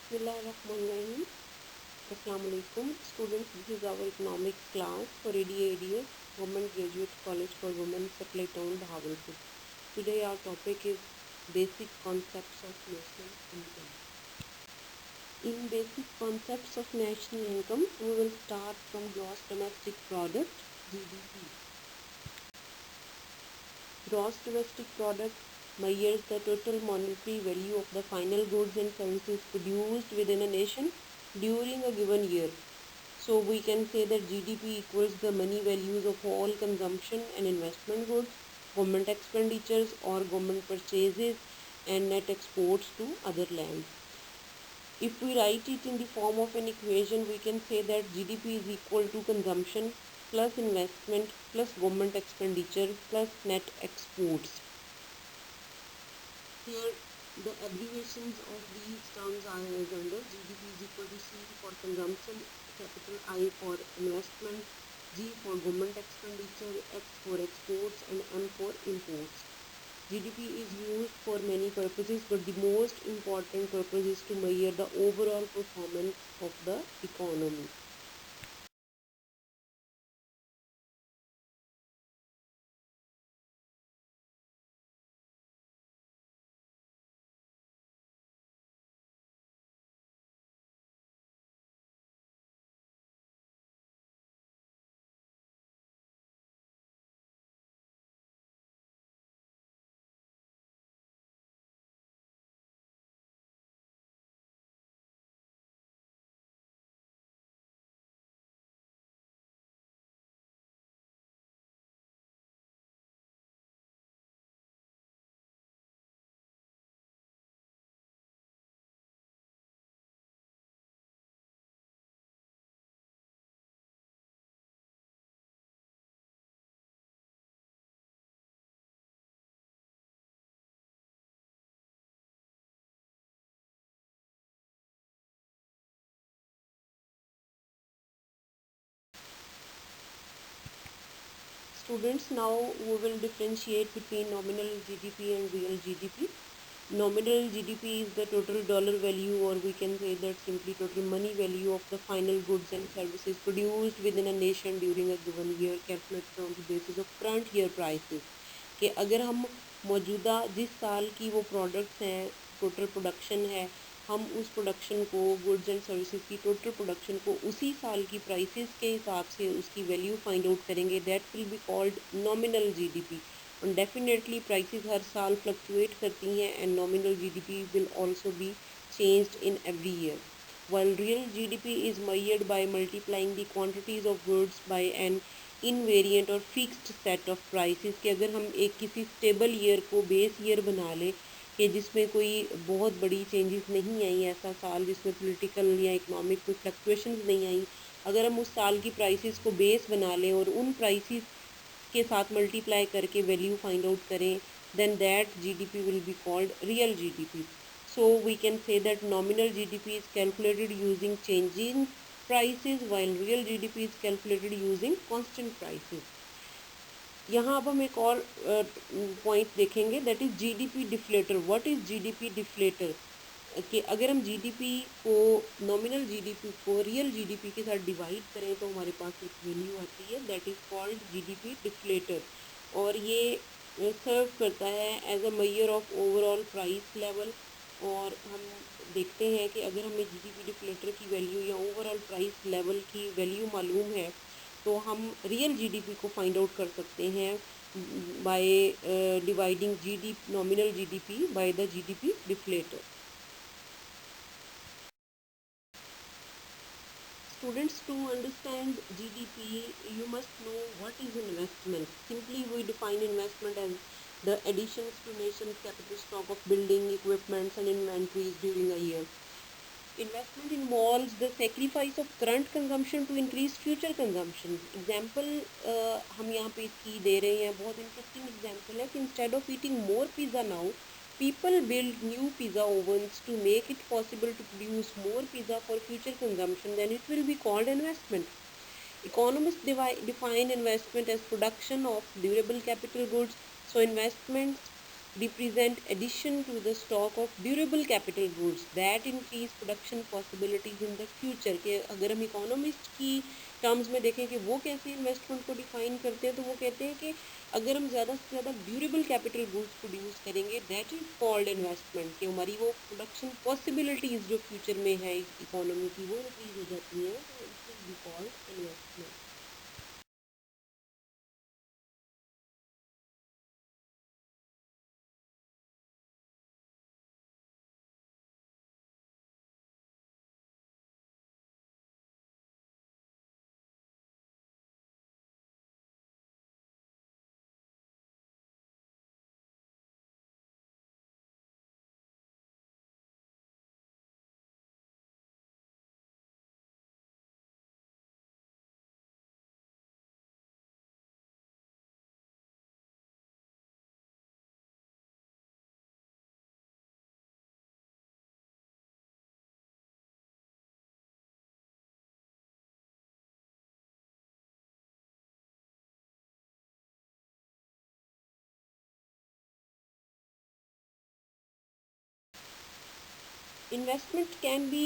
Bismillahirrahmanirrahim. Assalamu alaikum. Students, this is our economics class for ADADS, Government Graduate College for Women, Satellite Town, Bahawalpur. Today our topic is basic concepts of national income. In basic concepts of national income, we will start from gross domestic product, GDP. Gross domestic product measures the total monetary value of the final goods and services produced within a nation during a given year. So we can say that GDP equals the money values of all consumption and investment goods, government expenditures or government purchases, and net exports to other lands. If we write it in the form of an equation, we can say that GDP is equal to consumption plus investment plus government expenditure plus net exports. Here, the abbreviations of these terms are as under: GDP is equal to C for consumption, capital I for investment, G for government expenditure, X for exports, and M for imports. GDP is used for many purposes, but the most important purpose is to measure the overall performance of the economy. Students, now we will differentiate between nominal GDP and real GDP. Nominal GDP is the total dollar value, or we can say that simply total money value of the final goods and services produced within a nation during a given year, calculated on the basis of current year prices. कि अगर हम मौजूदा जिस साल की वो products हैं, total production है, हम उस प्रोडक्शन को, गुड्स एंड सर्विसेज की टोटल प्रोडक्शन को उसी साल की प्राइसेस के हिसाब से उसकी वैल्यू फाइंड आउट करेंगे, that will be called nominal GDP. और डेफिनेटली प्राइसेस हर साल फ्लक्चुएट करती हैं, and nominal GDP will also be changed in every year. While real GDP is measured by multiplying the quantities of goods by an invariant और fixed set of prices कि अगर हम एक किसी stable year को base year बना लें कि जिसमें कोई बहुत बड़ी चेंजेस नहीं आई, ऐसा साल जिसमें पॉलिटिकल या इकोनॉमिक कोई फ्लक्चुएशंस नहीं आई, अगर हम उस साल की प्राइसेस को बेस बना लें और उन प्राइसेस के साथ मल्टीप्लाई करके वैल्यू फाइंड आउट करें, then that GDP will be called real GDP. So we can say that nominal GDP is calculated using changing prices while real GDP is calculated using constant prices. यहाँ अब हम एक और point देखेंगे, that is GDP deflator. What is GDP deflator? कि अगर हम GDP को, नॉमिनल जीडीपी को रियल जीडीपी के साथ डिवाइड करें तो हमारे पास एक वैल्यू आती है, that is called GDP deflator. और ये सर्व करता है as a measure of overall price level. और हम देखते हैं कि अगर हमें जीडीपी डिफ्लेटर की वैल्यू या ओवरऑल प्राइस लेवल की वैल्यू मालूम है तो हम रियल जीडीपी को फाइंड आउट कर सकते हैं by dividing nominal GDP by the GDP deflator. Students, to understand GDP, you must know what is investment. Simply, we define investment as the additions to nation's capital stock of building, equipments, and inventories during a year. Investment involves the sacrifice of current consumption to increase future consumption. Example हम यहाँ पे इसकी दे रहे हैं, बहुत interesting example है कि instead of eating more pizza now, people build new pizza ovens to make it possible to produce more pizza for future consumption. Then it will be called investment. Economists define investment as production of durable capital goods. So investments represent addition to the stock of durable capital goods that increase production possibilities in the future। कि अगर हम economist की terms में देखें कि वो कैसे investment को डिफाइन करते हैं, तो वो कहते हैं कि अगर हम ज़्यादा से ज़्यादा ड्यूरेबल कैपिटल गुड्स प्रोड्यूस करेंगे, दैट इज कॉल्ड इन्वेस्टमेंट। कि हमारी वो प्रोडक्शन पॉसिबिलिटीज़ जो फ्यूचर में है इकोनॉमी की, वो इंक्रीज हो जाती हैं, तो it will be called investment. Investment can be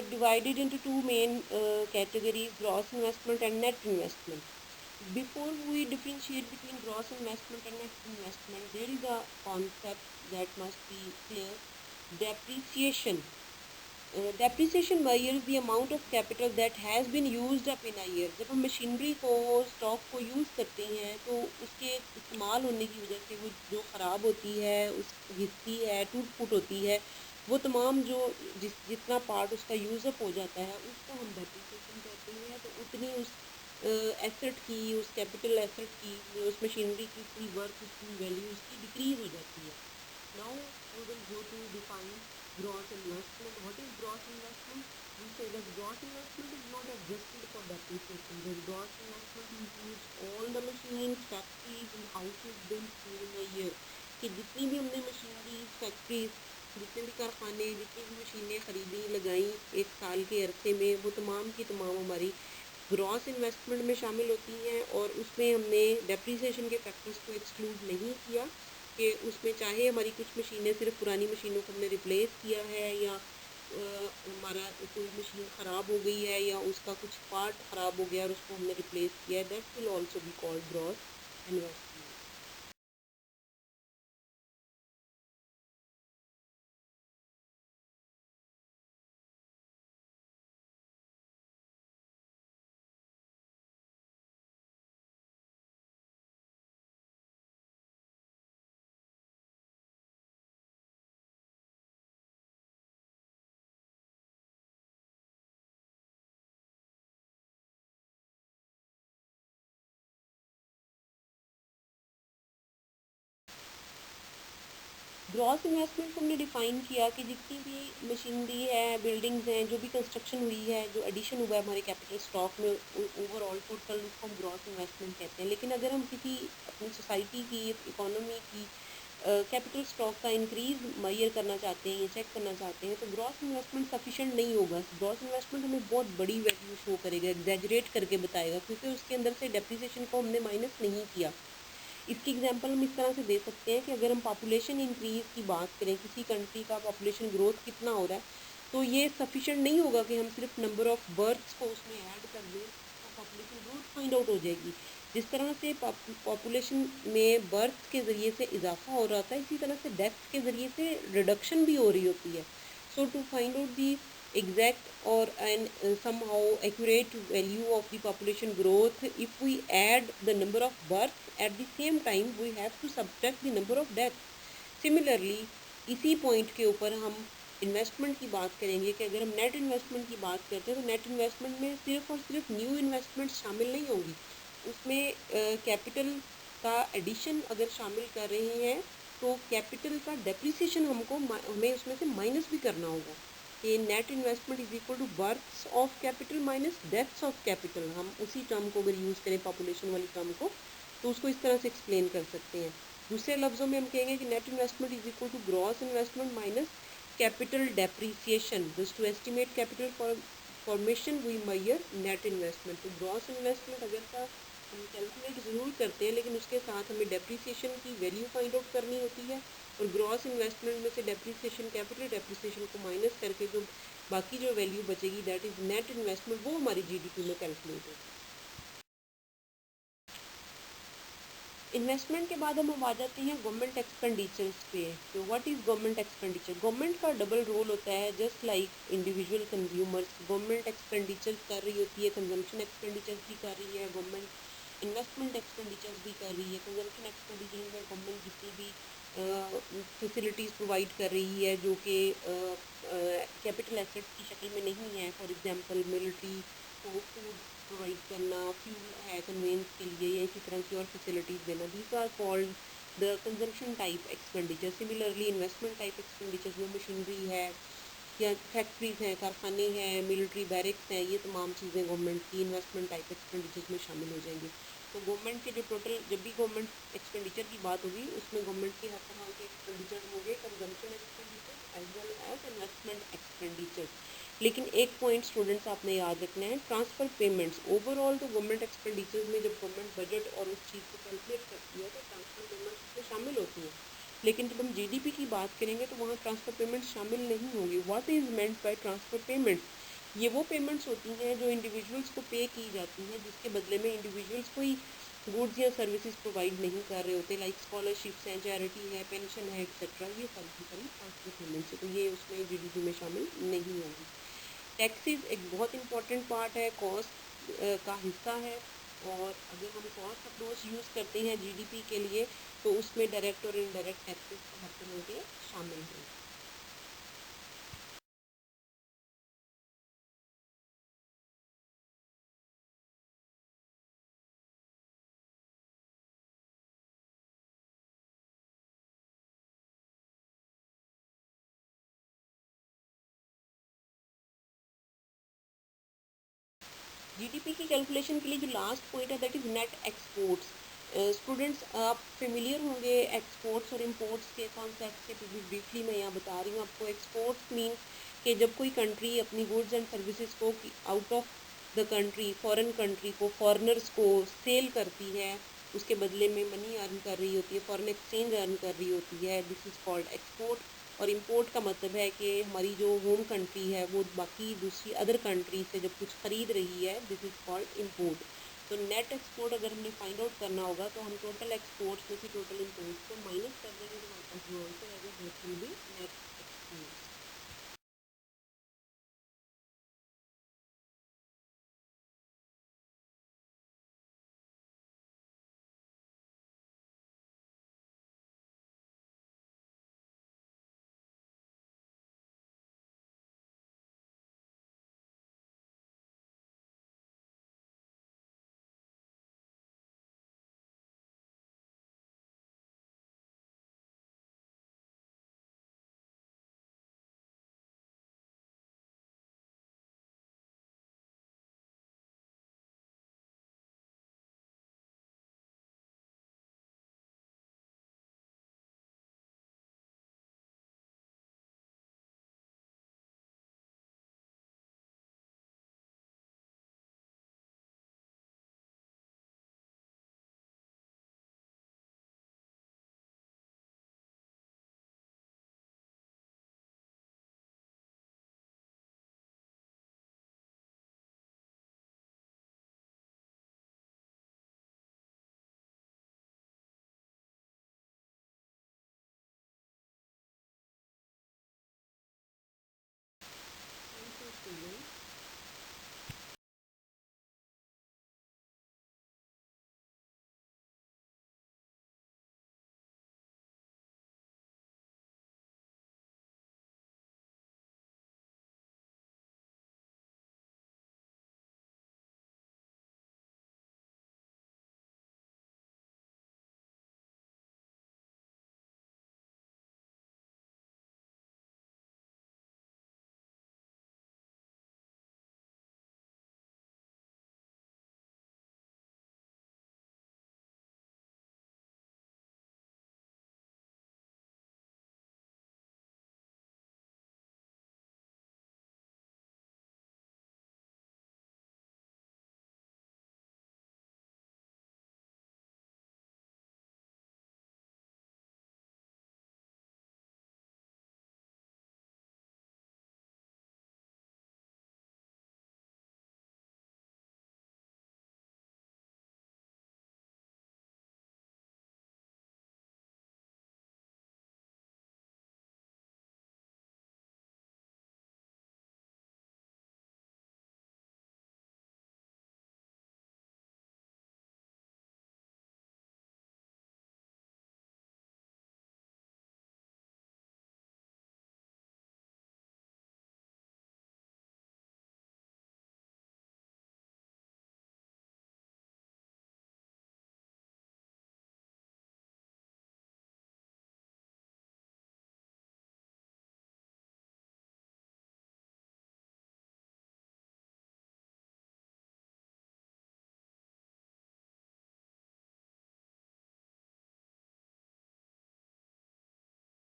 divided into two main categories: gross investment and net investment. Before we differentiate between gross investment and net investment, there is a concept that must be clear: depreciation. Depreciation measures the amount of capital that has been used up in a year। जब हम machinery को, stock को use करते हैं, तो उसके इस्तेमाल होने की वजह से वो जो ख़राब होती है, उस घिसती है, टूट फूट होती है, वो तमाम जो जितना पार्ट उसका यूज़ अप हो जाता है, उसको हम डेप्रिसिएशन कहते हैं। तो उतनी उस एसेट की, उस कैपिटल एसेट की, उस मशीनरी की उसकी वर्थ, उसकी वैल्यू उसकी डिक्रीज हो जाती है। Now we will go to define gross investment. What is gross investment? We say that gross investment is not adjusted for depreciation. The gross investment includes all the machines, factories and houses built during a year। कि जितनी भी हमने machineries, factories, जितने भी कारखाने, जितनी भी मशीनें खरीदी, लगाई एक साल के अरसे में, वो तमाम की तमाम हमारी ग्रॉस इन्वेस्टमेंट में शामिल होती हैं। और उसमें हमने डेप्रिसिएशन के फैक्टर्स को एक्सक्लूड नहीं किया, कि उसमें चाहे हमारी कुछ मशीनें, सिर्फ पुरानी मशीनों को हमने रिप्लेस किया है, या हमारा कोई मशीन ख़राब हो गई है, या उसका कुछ पार्ट ख़राब हो गया और उसको हमने रिप्लेस किया है, that will also be called gross investment. Gross investment को हमने डिफाइन किया कि जितनी भी मशीनरी है, बिल्डिंग्स हैं, जो भी कंस्ट्रक्शन हुई है, जो एडिशन हुआ है हमारे कैपिटल स्टॉक में, ओवरऑल टोटल, उसको हम ग्रॉस इन्वेस्टमेंट कहते हैं। लेकिन अगर हम किसी अपनी सोसाइटी की, इकोनॉमी की कैपिटल स्टॉक का इंक्रीज मेजर करना चाहते हैं या चेक करना चाहते हैं, तो ग्रॉस इन्वेस्टमेंट सफिशेंट नहीं होगा। ग्रॉस इन्वेस्टमेंट हमें बहुत बड़ी वैल्यू शो करेगा, एग्जैजरेट करके बताएगा, क्योंकि उसके अंदर से डेप्रिसिएशन को हमने माइनस नहीं किया। इसकी एग्जांपल हम इस तरह से दे सकते हैं कि अगर हम पॉपुलेशन इंक्रीज़ की बात करें, किसी कंट्री का पॉपुलेशन ग्रोथ कितना हो रहा है, तो ये सफिशेंट नहीं होगा कि हम सिर्फ नंबर ऑफ़ बर्थ्स को उसमें ऐड कर दें तो पॉपुलेशन ग्रोथ फाइंड आउट हो जाएगी। जिस तरह से पॉपुलेशन में बर्थ के ज़रिए से इजाफा हो रहा था, इसी तरह से डेथ के ज़रिए से रिडक्शन भी हो रही होती है। So to find out the exact or an somehow accurate value of the population growth, if we add the number of births, at the same time we have to subtract the number of deaths। Similarly, इसी point के ऊपर हम investment की बात करेंगे कि अगर हम नेट इन्वेस्टमेंट की बात करते हैं, तो नेट इन्वेस्टमेंट में सिर्फ और सिर्फ न्यू इन्वेस्टमेंट शामिल नहीं होंगी। उसमें कैपिटल का एडिशन अगर शामिल कर रहे हैं, तो कैपिटल का डेप्रिसिएशन हमें उसमें से माइनस भी करना होगा। कि net investment is equal to births of capital minus deaths of capital. हम उसी टर्म को अगर यूज़ करें, पॉपुलेशन वाली टर्म को, तो उसको इस तरह से एक्सप्लेन कर सकते हैं। दूसरे लफ्ज़ों में हम कहेंगे कि net investment is equal to gross investment minus capital depreciation. Just to estimate capital formation we measure net investment. तो ग्रॉस इन्वेस्टमेंट अगर था हम कैलकुलेट ज़रूर करते हैं, लेकिन उसके साथ हमें डेप्रिसिएशन की वैल्यू फाइंड आउट करनी होती है, और ग्रॉस इन्वेस्टमेंट में से डेप्रिसिएशन, कैपिटल डेप्रिसिएशन को माइनस करके जो बाकी जो वैल्यू बचेगी, दैट इज़ नेट इन्वेस्टमेंट, वो हमारी जीडीपी में कैलकुलेट होगी। इन्वेस्टमेंट के बाद हम आ जाते हैं गवर्नमेंट एक्सपेंडिचर्स पे। तो what is government expenditure? Government का डबल रोल होता है, just like individual consumers. Government expenditures कर रही होती है, कंजम्पशन एक्सपेंडिचर्स भी कर रही है गवर्नमेंट, इन्वेस्टमेंट एक्सपेंडिचर्स भी कर रही है। कंजम्पशन एक्सपेंडिचर में गवर्नमेंट जितनी भी फैसिलिटीज़ प्रोवाइड कर रही है जो कि कैपिटल एसेट्स की शक्ल में नहीं है, फॉर एग्जांपल मिलिट्री को फूड प्रोवाइड करना, फ्यूल है कन्वेंस के लिए, या इसी तरह की और फैसिलिटीज़ देना, these are called the consumption type expenditure. Similarly investment type expenditure जो मशीनरी है या फैक्ट्रीज़ हैं, कारखाने हैं, मिलिट्री बैरिक्स हैं, ये तमाम चीज़ें गवर्नमेंट की इन्वेस्टमेंट टाइप एक्सपेंडिचर्स में शामिल हो जाएंगी। तो गवर्नमेंट के जो टोटल, जब भी गवर्नमेंट एक्सपेंडिचर की बात होगी, उसमें गवर्नमेंट के हर तरह के एक्सपेंडिचर होंगे, consumption expenditure as well as investment expenditure. लेकिन एक पॉइंट स्टूडेंट्स आपने याद रखना है, ट्रांसफ़र पेमेंट्स। ओवरऑल तो गवर्नमेंट एक्सपेंडिचर्स में जब गवर्नमेंट बजट और उस चीज़ को कैलकुलेट करती है तो ट्रांसफ़र पेमेंट्स उसमें शामिल होती हैं, लेकिन जब हम जीडीपी की बात करेंगे तो वहाँ ट्रांसफ़र पेमेंट्स शामिल नहीं होंगी। What is meant by transfer payments? ये वो पेमेंट्स होती हैं जो इंडिविजुअल्स को पे की जाती हैं, जिसके बदले में इंडिविजुअल्स कोई गुड्स या सर्विसेज प्रोवाइड नहीं कर रहे होते, लाइक स्कॉलरशिप्स हैं, चैरिटी है, पेंशन है, एक्सेट्रा। ये सारी की सारी ट्रांसफ़र पेमेंट्स है, तो ये उसमें जीडीपी में शामिल नहीं होंगी। टैक्सेस एक बहुत इंपॉर्टेंट पार्ट है, कॉस्ट का हिस्सा है, और अगर हम कॉस्ट अप्रोच यूज़ करते हैं जीडीपी के लिए तो उसमें डायरेक्ट और इनडायरेक्ट टैक्सेस हर तरह के शामिल हैं। जीडीपी की कैलकुलेशन के लिए जो लास्ट पॉइंट है that is net exports. Students आप फेमिलियर होंगे एक्सपोर्ट्स और इंपोर्ट्स के कॉन्सेप्ट से, ब्रीफली मैं यहाँ बता रही हूँ आपको। एक्सपोर्ट्स मीन कि जब कोई कंट्री अपनी गुड्स एंड सर्विसेज को out of the country, foreign country को, फॉरेनर्स को सेल करती है, उसके बदले में मनी अर्न कर रही होती है, फॉरेन एक्सचेंज अर्न कर रही होती है, दिस इज़ कॉल्ड एक्सपोर्ट। और इंपोर्ट का मतलब है कि हमारी जो होम कंट्री है वो बाकी दूसरी अदर कंट्री से जब कुछ ख़रीद रही है, दिस इज़ कॉल्ड इंपोर्ट। तो नेट एक्सपोर्ट अगर हमने फाइंड आउट करना होगा तो हम टोटल एक्सपोर्ट्स में से टोटल इंपोर्ट्स को माइनस कर देंगे, तो हमारे पास जो आंसर आएगा that will be net exports.